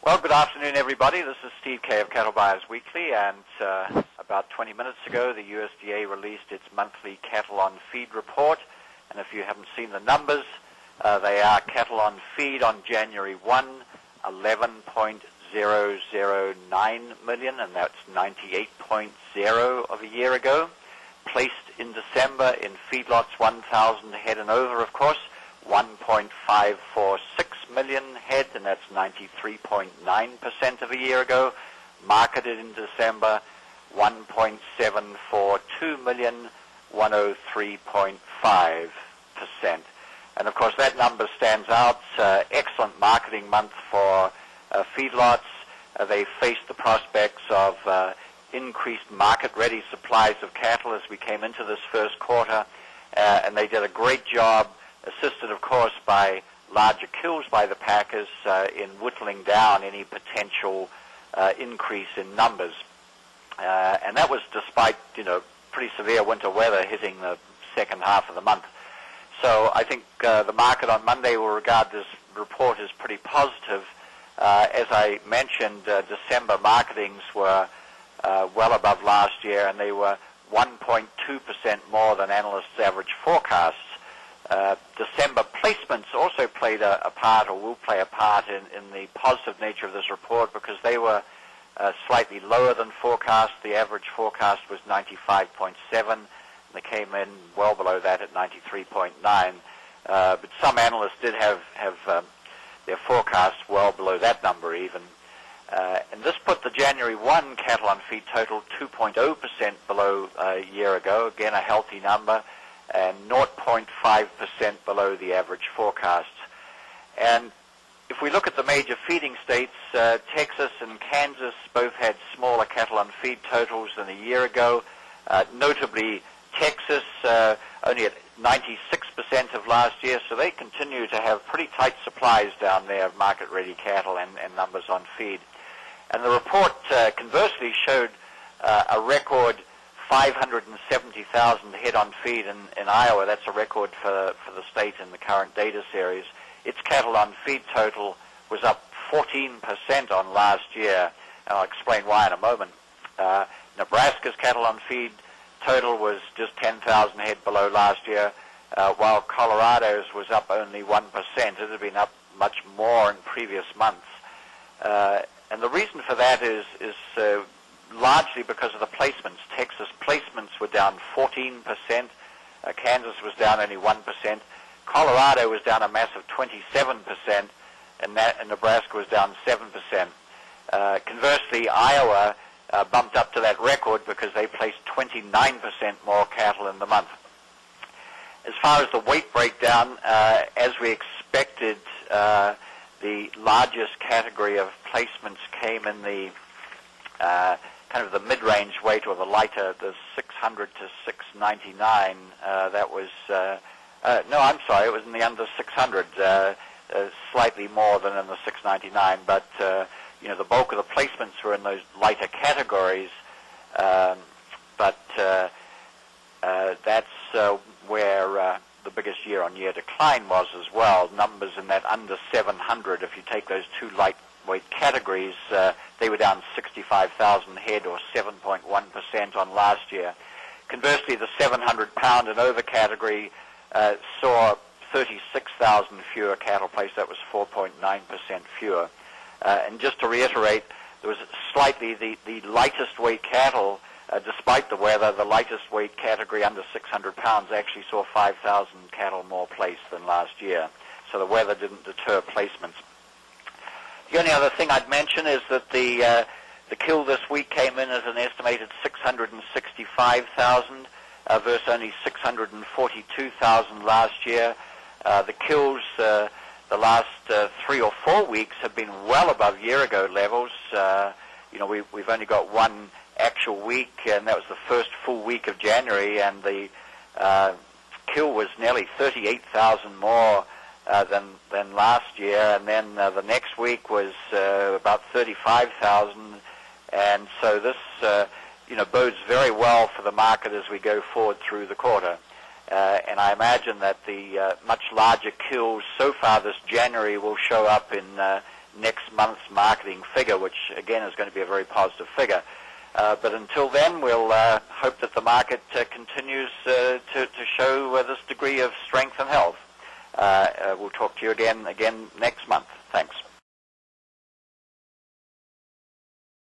Well, good afternoon, everybody. This is Steve Kay of Cattle Buyers Weekly, and about 20 minutes ago, the USDA released its monthly cattle on feed report. And if you haven't seen the numbers, they are cattle on feed on January 1, 11.009 million, and that's 98.0 of a year ago. Placed in December in feedlots 1,000 head and over, of course, 1.546 million head, and that's 93.9% of a year ago. Marketed in December, 1.742 million, 103.5%. And of course that number stands out. Excellent marketing month for feedlots. They faced the prospects of increased market-ready supplies of cattle as we came into this first quarter, and they did a great job, assisted, of course, by larger kills by the packers in whittling down any potential increase in numbers. And that was despite, pretty severe winter weather hitting the second half of the month. So I think the market on Monday will regard this report as pretty positive. As I mentioned, December marketings were well above last year, and they were 1.2% more than analysts' average forecasts. December placements also played a part, or will play a part, in the positive nature of this report, because they were slightly lower than forecast. The average forecast was 95.7, and they came in well below that at 93.9. But some analysts did have their forecasts well below that number even. And this put the January 1 cattle on feed total 2.0% below a year ago, again a healthy number, and 0.5% below the average forecasts. And if we look at the major feeding states, Texas and Kansas both had smaller cattle on feed totals than a year ago. Notably, Texas only at 96% of last year, so they continue to have pretty tight supplies down there of market-ready cattle and numbers on feed. And the report conversely showed a record 570,000 head on feed in Iowa. That's a record for the state in the current data series. Its cattle on feed total was up 14% on last year, and I'll explain why in a moment. Nebraska's cattle on feed total was just 10,000 head below last year, while Colorado's was up only 1%. It had been up much more in previous months. And the reason for that is largely because of the placements. Texas placements were down 14%. Kansas was down only 1%. Colorado was down a massive 27%, and Nebraska was down 7%. Conversely, Iowa bumped up to that record because they placed 29% more cattle in the month. As far as the weight breakdown, as we expected, the largest category of placements came in the kind of the mid-range weight, or the lighter, the 600 to 699. That was no, I'm sorry, it was in the under 600, slightly more than in the 699. But the bulk of the placements were in those lighter categories. But that's where the biggest year-on-year decline was as well. Numbers in that under 700, if you take those two lightweight categories, they were down 65,000 head, or 7.1% on last year. Conversely, the 700-pound and over category saw 36,000 fewer cattle placed. That was 4.9% fewer. And just to reiterate, there was slightly the lightest weight cattle, despite the weather, the lightest weight category under 600 pounds actually saw 5,000 cattle more placed than last year. So the weather didn't deter placements. The only other thing I'd mention is that the kill this week came in as an estimated 665,000 versus only 642,000 last year. The kills the last 3 or 4 weeks have been well above year-ago levels. We've only got one actual week, and that was the first full week of January, and the kill was nearly 38,000 more than last year, and then the next week was about 35,000, and so this bodes very well for the market as we go forward through the quarter. And I imagine that the much larger kills so far this January will show up in next month's marketing figure, which again is going to be a very positive figure. But until then, we'll hope that the market continues to show this degree of strength and health. We'll talk to you again next month.